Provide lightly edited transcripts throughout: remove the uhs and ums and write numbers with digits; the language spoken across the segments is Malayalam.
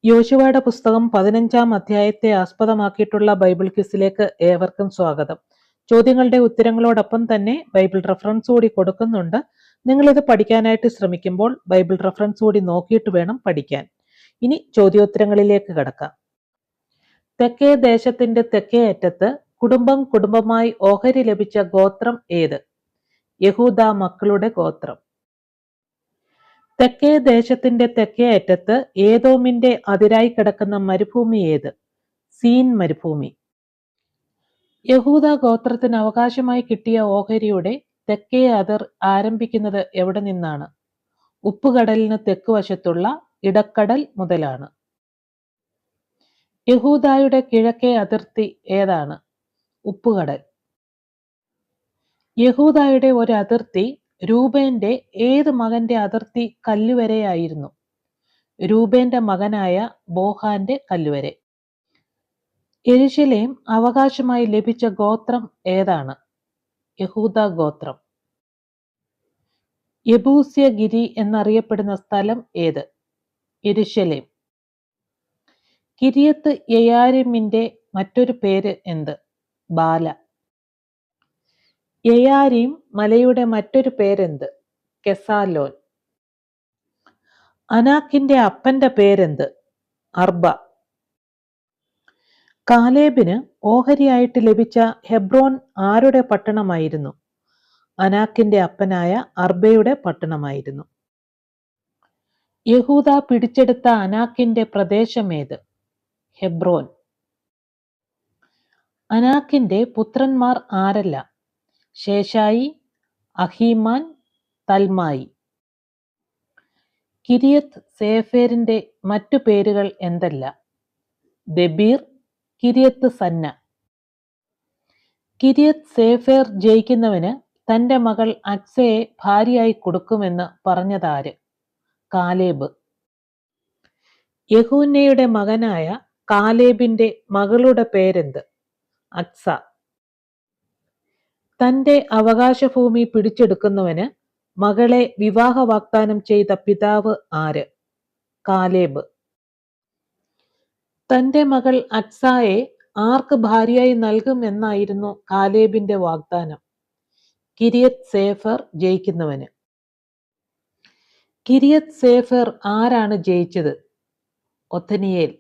യോശുവയുടെ പുസ്തകം 15-ാം അധ്യായത്തെ ആസ്പദമാക്കിയിട്ടുള്ള ബൈബിൾ ക്വിസിലേക്ക് ഏവർക്കും സ്വാഗതം. ചോദ്യങ്ങളുടെ ഉത്തരങ്ങളോടൊപ്പം തന്നെ ബൈബിൾ റെഫറൻസ് കൂടി കൊടുക്കുന്നുണ്ട്. നിങ്ങളിത് പഠിക്കാനായിട്ട് ശ്രമിക്കുമ്പോൾ ബൈബിൾ റെഫറൻസ് കൂടി നോക്കിയിട്ട് വേണം പഠിക്കാൻ. ഇനി ചോദ്യോത്തരങ്ങളിലേക്ക് കടക്കാം. തെക്കേ ദേശത്തിന്റെ തെക്കേ അറ്റത്ത് കുടുംബമായി ഓഹരി ലഭിച്ച ഗോത്രം ഏത്? യഹൂദ മക്കളുടെ ഗോത്രം. തെക്കേ ദേശത്തിന്റെ തെക്കേ അറ്റത്ത് ഏദോമിന്റെ അതിരായി കിടക്കുന്ന മരുഭൂമി ഏത്? സീൻ മരുഭൂമി. യഹൂദ ഗോത്രത്തിന് അവകാശമായി കിട്ടിയ ഓഹരിയുടെ തെക്കേ അതിർ ആരംഭിക്കുന്നത് എവിടെ നിന്നാണ്? ഉപ്പുകടലിന് തെക്കുവശത്തുള്ള ഇടക്കടൽ മുതലാണ്. യഹൂദായുടെ കിഴക്കേ അതിർത്തി ഏതാണ്? ഉപ്പുകടൽ. യഹൂദായുടെ ഒരു അതിർത്തി രൂബേന്റെ ഏത് മകന്റെ അതിർത്തി കല്ലുവരെയായിരുന്നു? രൂബേന്റെ മകനായ ബോഹാന്റെ കല്ലുവരെ. യെരുശലേം അവകാശമായി ലഭിച്ച ഗോത്രം ഏതാണ്? യഹൂദ ഗോത്രം. യെബൂസ്യഗിരി എന്നറിയപ്പെടുന്ന സ്ഥലം ഏത്? യെരുശലേം. കിര്യത്ത് യെയാരിമിന്റെ മറ്റൊരു പേര് എന്ത്? ബാല. യെയാരീം മലയുടെ മറ്റൊരു പേരെന്ത്? കെസാലോൻ. അനാക്കിന്റെ അപ്പന്റെ പേരെന്ത്? അർബ. കാലേബിന് ഓഹരിയായിട്ട് ലഭിച്ച ഹെബ്രോൻ ആരുടെ പട്ടണമായിരുന്നു? അനാക്കിന്റെ അപ്പനായ അർബയുടെ പട്ടണമായിരുന്നു. യഹൂദ പിടിച്ചെടുത്ത അനാക്കിന്റെ പ്രദേശമേത്? ഹെബ്രോൻ. അനാക്കിന്റെ പുത്രന്മാർ ആരെല്ലാം? ശേഷായി, അഹീമാൻ, തൽമായി. കിരിയത്ത് സേഫേരിന്റെ മറ്റു പേരുകൾ എന്തല്ല? ദബീർ, കിരിയത്ത് സന്ന. കിരിയത്ത് സേഫേർ ജയിക്കുന്നവന് തന്റെ മകൾ അക്സയെ ഭാര്യയായി കൊടുക്കുമെന്ന് പറഞ്ഞതാര്? കാലേബ്. യഹൂന്നയുടെ മകനായ കാലേബിന്റെ മകളുടെ പേരെന്ത്? അക്സ. തന്റെ അവകാശഭൂമി പിടിച്ചെടുക്കുന്നവന് മകളെ വിവാഹ വാഗ്ദാനം ചെയ്ത പിതാവ് ആര്? കാലേബ്. തന്റെ മകൾ അക്സായെ ആർക്ക് ഭാര്യയായി നൽകും എന്നായിരുന്നു കാലേബിന്റെ വാഗ്ദാനം? കിരിയത്ത് സേഫർ ജയിക്കുന്നവന്. കിരിയത്ത് സേഫർ ആരാണ് ജയിച്ചത്? ഒഥനിയേൽ.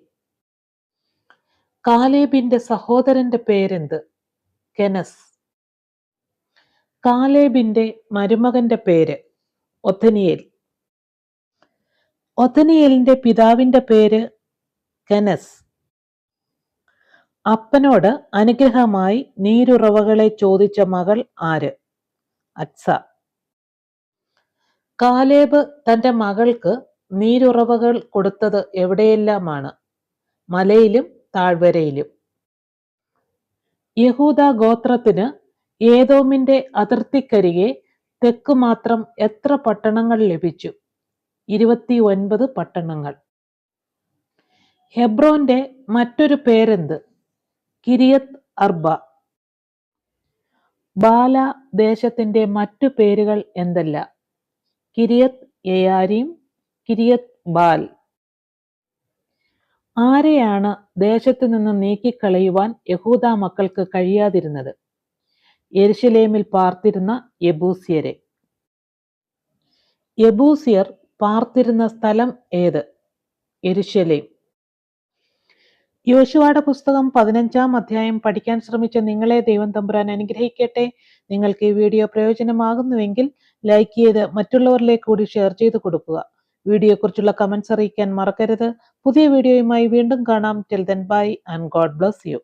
കാലേബിന്റെ സഹോദരന്റെ പേരെന്ത്? കെനസ്. കാലേബിന്റെ മരുമകന്റെ പേര്? ഒഥനിയേൽ. ഒഥനിയേലിന്റെ പിതാവിന്റെ പേര്? കെനസ്. അപ്പനോട് അനുഗ്രഹമായി നീരുറവകളെ ചോദിച്ച മകൾ ആര്? അക്സ. കാലേബ് തന്റെ മകൾക്ക് നീരുറവകൾ കൊടുത്തത് എവിടെയെല്ലാമാണ്? മലയിലും താഴ്വരയിലും. യഹൂദ ഗോത്രത്തിന് ഏദോമിന്റെ അതിർത്തിക്കരികെ തെക്ക് മാത്രം എത്ര പട്ടണങ്ങൾ ലഭിച്ചു? 29 പട്ടണങ്ങൾ. ഹെബ്രോന്റെ മറ്റൊരു പേരെന്ത്? കിരിയത്ത് അർബ. ബാല ദേശത്തിന്റെ മറ്റു പേരുകൾ എന്തല്ല? കിരിയത്ത് യെയാരീം, കിരിയത്ത് ബാൽ. ആരെയാണ് ദേശത്തു നിന്ന് നീക്കിക്കളയുവാൻ യഹൂദ മക്കൾക്ക് കഴിയാതിരുന്നത്? യെരുശലേമിൽ പാർത്തിരുന്ന യെബൂസ്യരെ. യെബൂസ്യർ പാർത്തിരുന്ന സ്ഥലം ഏത്? യെരുശലേം. യോശുവയുടെ പുസ്തകം 15-ാം അധ്യായം പഠിക്കാൻ ശ്രമിച്ച നിങ്ങളെ ദൈവം തമ്പുരാൻ അനുഗ്രഹിക്കട്ടെ. നിങ്ങൾക്ക് ഈ വീഡിയോ പ്രയോജനമാകുന്നുവെങ്കിൽ ലൈക്ക് ചെയ്ത് മറ്റുള്ളവരിലേക്ക് കൂടി ഷെയർ ചെയ്ത് കൊടുക്കുക. വീഡിയോയെക്കുറിച്ചുള്ള കമന്റ്സ് അറിയിക്കാൻ മറക്കരുത്. പുതിയ വീഡിയോയുമായി വീണ്ടും കാണാം. Till then bye and God bless you.